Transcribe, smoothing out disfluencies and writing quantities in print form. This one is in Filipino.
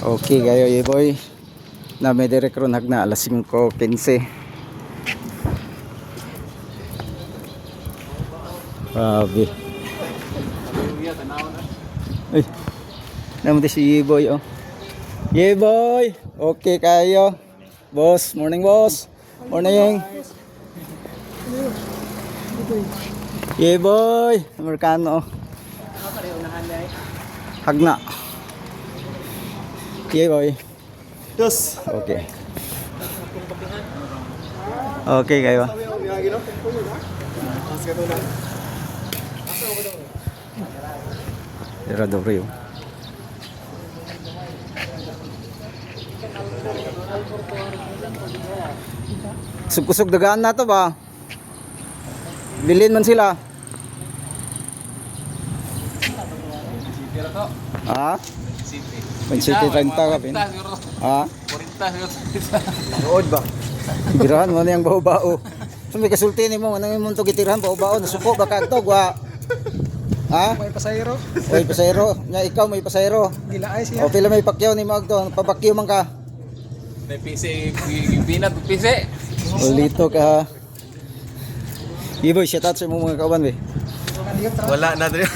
Okay kayo boy. Na may direct ron hagna alas 5:15. Grabe. Ay. Naman si Boy oh. Boy. Okay kayo. Boss, morning boss. Morning. Boy, Amerikano. Hagna. Boy. Yes. Okay. Okay kayo. Tirador yun. Kusog dagaan na to ba? Bilhin man sila. Ha? City 30 ka pin. Ha? 40 Rood ba? Girahan mo na yung bao-bao. So may kasulti mo, anong imong to gitirahan bao-bao, nasuko ba kadto gwa? Ha? May pasayro. Oy, pasayro. Nya ikaw may pasayro. Gilaay siya. O pila may pakyaw ni Magdo, pabakyaw man ka. May PC, yung pinat PC. Ulito ka. Iboy, shout out sa mga kawan be. Wala na dre.